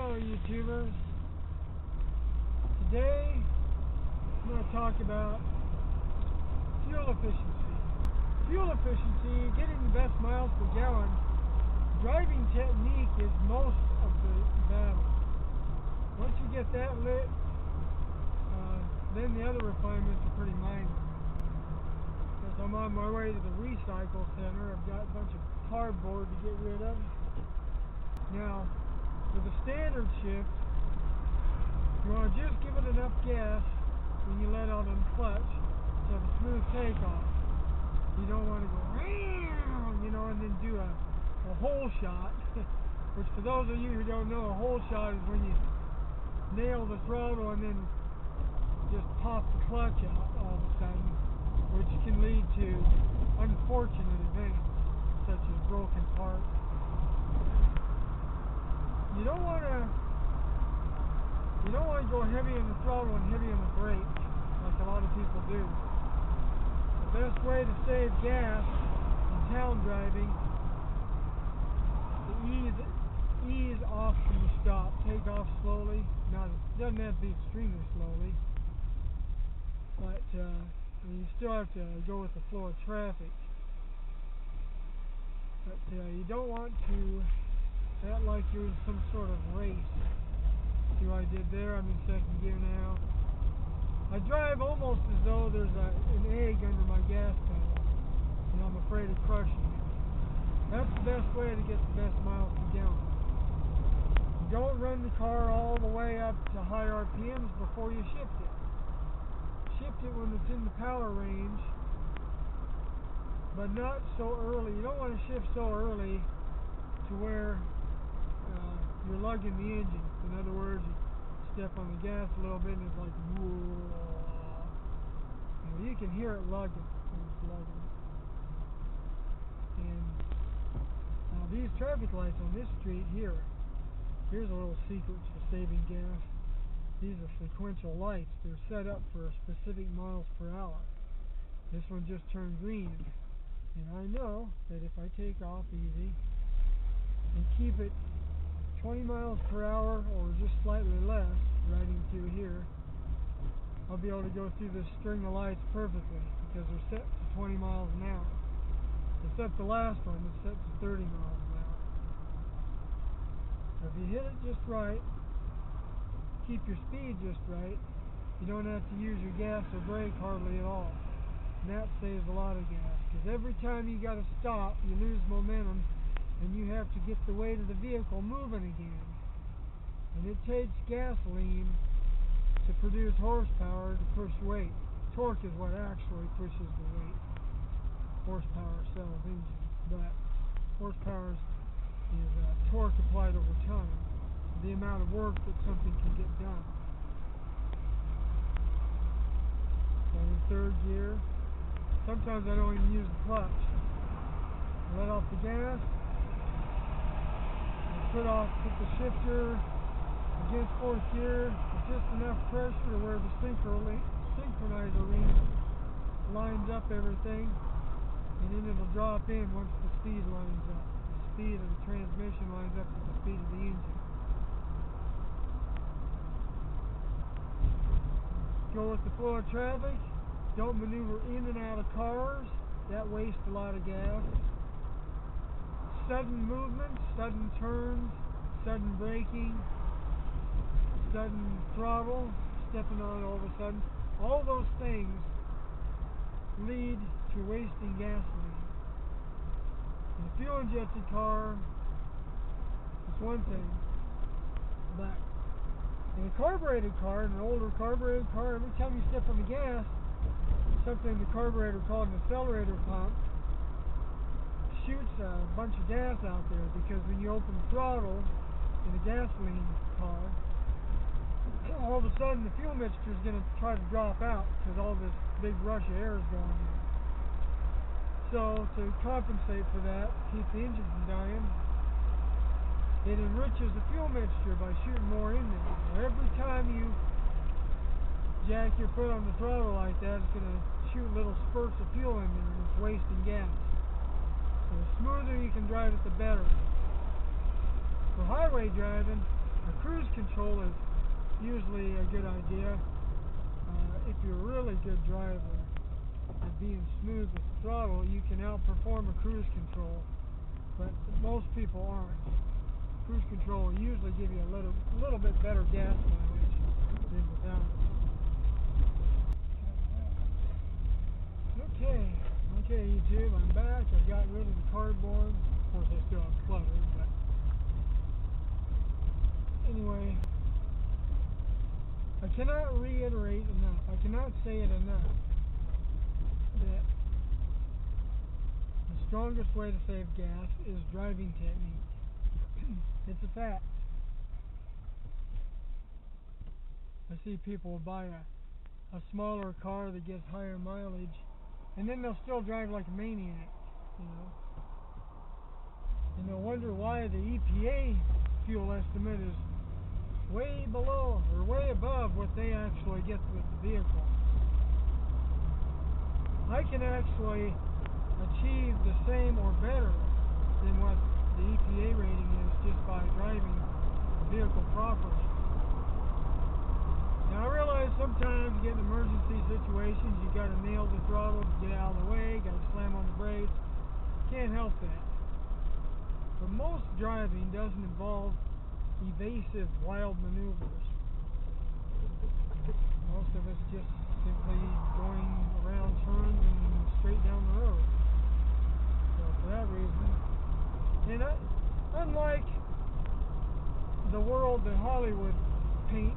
Hello YouTubers. Today I'm going to talk about fuel efficiency. Fuel efficiency, getting the best miles per gallon, driving technique is most of the battle. Once you get that lit, then the other refinements are pretty minor. As I'm on my way to the recycle center, I've got a bunch of cardboard to get rid of. Now, with a standard shift, you want to just give it enough gas when you let out on the clutch to have a smooth takeoff. You don't want to go, and then do a hole shot, which for those of you who don't know, a hole shot is when you nail the throttle and then just pop the clutch out all of a sudden, which can lead to unfortunate events such as broken parts. You don't want to go heavy on the throttle and heavy on the brake like a lot of people do. The best way to save gas in town driving is to ease off from the stop. Take off slowly. Now, it doesn't have to be extremely slowly, but you still have to go with the flow of traffic. But you don't want to act like you're in some sort of race. See what I did there? I'm in second gear now. I drive almost as though there's an egg under my gas pedal, and I'm afraid of crushing it. That's the best way to get the best miles per gallon. Don't run the car all the way up to high RPMs before you shift it. Shift it when it's in the power range, but not so early. You don't want to shift so early to where you're lugging the engine. In other words, you step on the gas a little bit and it's like, whoa. You can hear it lugging when it's lugging. And now these traffic lights on this street here, here's a little secret for saving gas. These are sequential lights. They're set up for specific miles per hour. This one just turned green. And I know that if I take off easy and keep it 20 miles per hour or just slightly less, riding through here, I'll be able to go through this string of lights perfectly because they're set to 20 miles an hour. Except the last one is set to 30 miles an hour. If you hit it just right, keep your speed just right, you don't have to use your gas or brake hardly at all. And that saves a lot of gas, because every time you got to stop, you lose momentum, and you have to get the weight of the vehicle moving again. And it takes gasoline to produce horsepower to push weight. Torque is what actually pushes the weight. Horsepower sells engine, but horsepower is torque applied over time, the amount of work that something can get done. So I'm in third gear. Sometimes I don't even use the clutch. I let off the gas, put the shifter against fourth gear with just enough pressure to where the synchronizer ring lines up everything, and then it'll drop in once the speed lines up. The speed of the transmission lines up with the speed of the engine. Go with the flow of traffic. Don't maneuver in and out of cars. That wastes a lot of gas. Sudden movements, sudden turns, sudden braking, sudden throttle, stepping on it all of a sudden. All those things lead to wasting gasoline. In a fuel-injected car, it's one thing, but in a carbureted car, in an older carbureted car, every time you step on the gas, something in the carburetor called an accelerator pump shoots a bunch of gas out there, because when you open the throttle in a gasoline car, all of a sudden the fuel mixture is going to try to drop out because all this big rush of air is going on. So to compensate for that, keep the engine from dying, it enriches the fuel mixture by shooting more in there. Now, every time you jack your foot on the throttle like that, it's going to shoot little spurts of fuel in there, and it's wasting gas. So the smoother you can drive it, the better. For highway driving, A cruise control is usually a good idea if you're a really good driver and being smooth with the throttle. You can outperform a cruise control, but most people aren't. Cruise control will usually give you a little bit better gas mileage than without it. Okay, YouTube, I'm back. I got rid of the cardboard. Of course, I still have clutter, but anyway, I cannot reiterate enough. I cannot say it enough that the strongest way to save gas is driving technique. It's a fact. I see people buy a smaller car that gets higher mileage, and then they'll still drive like a maniac, you know. And they'll wonder why the EPA fuel estimate is way below or way above what they actually get with the vehicle. I can actually achieve the same or better than what the EPA rating is just by driving the vehicle properly. Now I realize sometimes you get in emergency situations, you got to nail the throttle to get out of the way, got to slam on the brakes. Can't help that. But most driving doesn't involve evasive, wild maneuvers. Most of it's just simply going around turns and straight down the road. So for that reason, and unlike the world that Hollywood paints,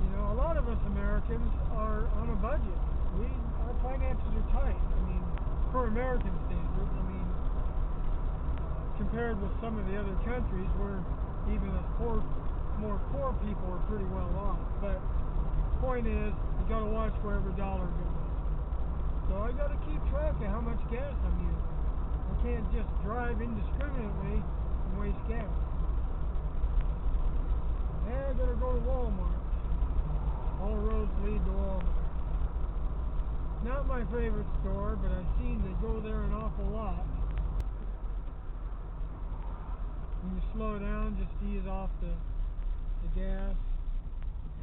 you know, a lot of us Americans are on a budget. Our finances are tight. I mean, for American standards, I mean, compared with some of the other countries where even the more poor people are pretty well off. But the point is, you got to watch where every dollar goes. So I got to keep track of how much gas I'm using. I can't just drive indiscriminately and waste gas. Yeah, I gotta go to Walmart. All roads lead to Walmart. Not my favorite store, but I seem to go there an awful lot. When you slow down, just ease off the gas,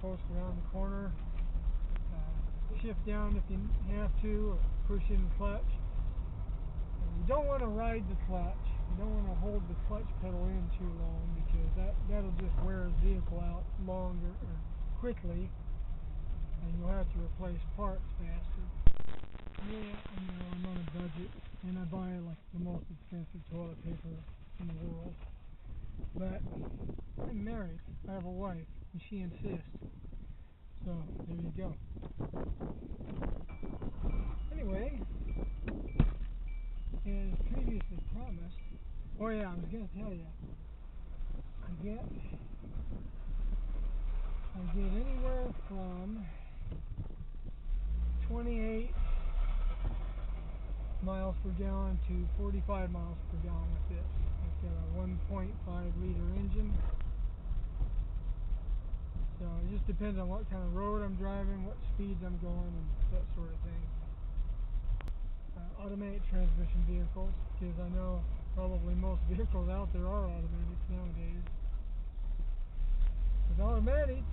coast around the corner, shift down if you have to, or push in the clutch. You don't want to ride the clutch. You don't want to hold the clutch pedal in too long, because that'll just wear the vehicle out longer or quickly, and you'll have to replace parts faster. Yeah, I know, I'm on a budget, and I buy like the most expensive toilet paper in the world. But I'm married. I have a wife, and she insists. So there you go. Anyway, as previously promised, oh yeah, I was going to tell you, I get anywhere from 28 miles per gallon to 45 miles per gallon with this. It's got a 1.5 liter engine. So it just depends on what kind of road I'm driving, what speeds I'm going, and that sort of thing. Automatic transmission vehicles, because I know probably most vehicles out there are automatics nowadays. With automatics,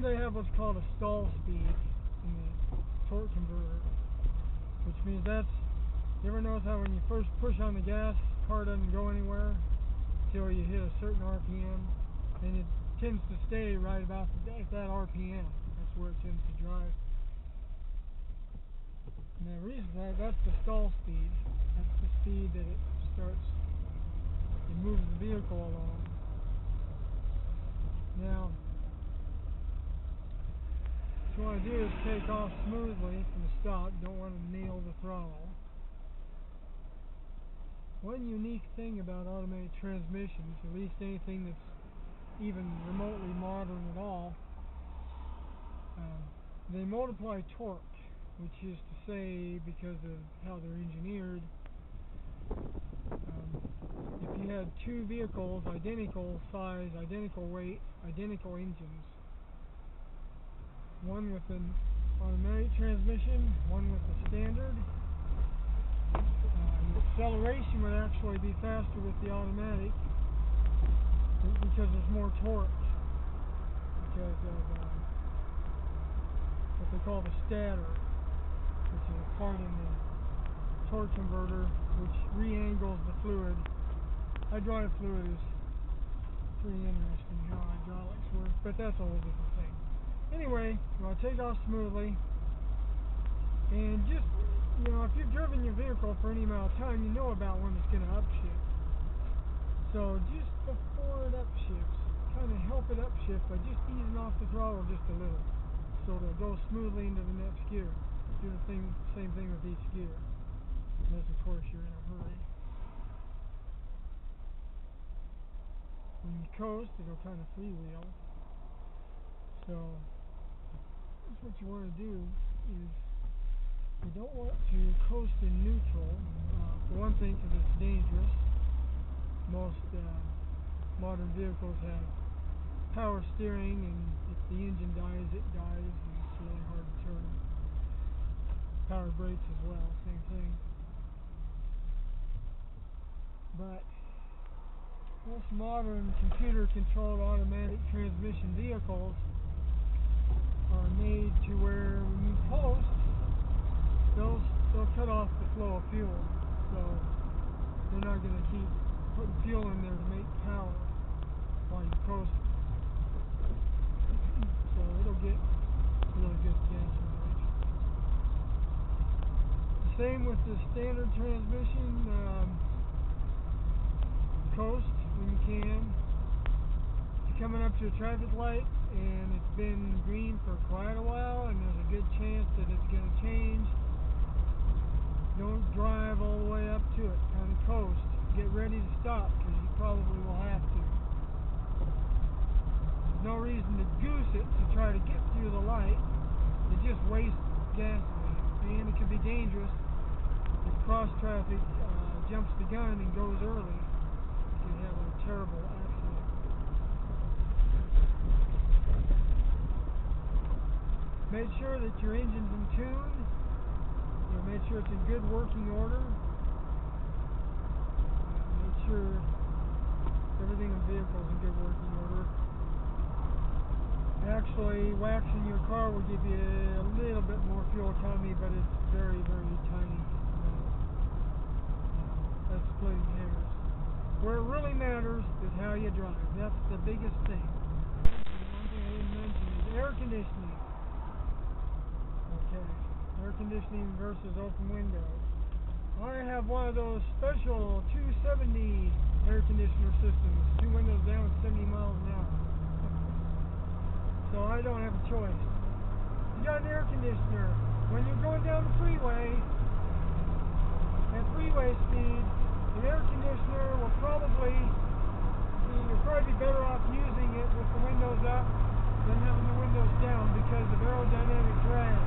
they have what's called a stall speed in the torque converter, which means you ever notice how when you first push on the gas, the car doesn't go anywhere until you hit a certain RPM, and it tends to stay right about at that RPM. That's where it tends to drive. And the reason that's the stall speed. That's the speed that it moves the vehicle along. Now, what you want to do is take off smoothly from the stop. You don't want to nail the throttle. One unique thing about automatic transmissions, at least anything that's even remotely modern at all, they multiply torque, which is to say, because of how they're engineered, if you had two vehicles, identical size, identical weight, identical engines, one with an automatic transmission, one with a standard, the acceleration would actually be faster with the automatic, because there's more torque, because of what they call the stator, which is a part in the torque converter which re-angles the fluid. Hydraulic fluid is pretty interesting how hydraulics work, but that's a whole different thing. Anyway, you want to take off smoothly, and just, you know, if you've driven your vehicle for any amount of time, you know about when it's going to upshift. So just before it upshifts, kind of help it upshift by just easing off the throttle just a little, so it'll go smoothly into the next gear. Do the same thing with each gear, unless of course you're in a hurry. When you coast, it'll kind of freewheel. So that's what you want to do. Is you don't want to coast in neutral. For one thing, because it's dangerous. Most modern vehicles have power steering, and if the engine dies, it dies, and it's really hard to turn. Power brakes as well, same thing. But most modern computer-controlled automatic transmission vehicles are made to where when you coast, they'll cut off the flow of fuel. So they're not going to keep putting fuel in there to make power while you coast. So it'll get really good gas mileage. Same with the standard transmission. Coast when you can. If you're coming up to a traffic light and it's been green for quite a while and there's a good chance that it's going to change, don't drive all the way up to it. Kind of coast. Get ready to stop, because you probably will have to. There's no reason to goose it to try to get through the light. It just wastes gasoline, and it can be dangerous if cross traffic jumps the gun and goes early. You can have a terrible accident. Make sure that your engine's in tune. Make sure it's in good working order. Make sure everything in the vehicle is in good working order. Actually, waxing your car will give you a little bit more fuel economy, but it's very, very tiny. That's splitting hairs. Where it really matters is how you drive. That's the biggest thing. One thing I didn't mention is air conditioning. Okay. Air conditioning versus open windows. I have one of those special 270 air conditioner systems, 2 windows down, 70 miles an hour. So I don't have a choice. You got an air conditioner. When you're going down the freeway at freeway speed, the air conditioner will you'll probably be better off using it with the windows up than having the windows down because of aerodynamic drag.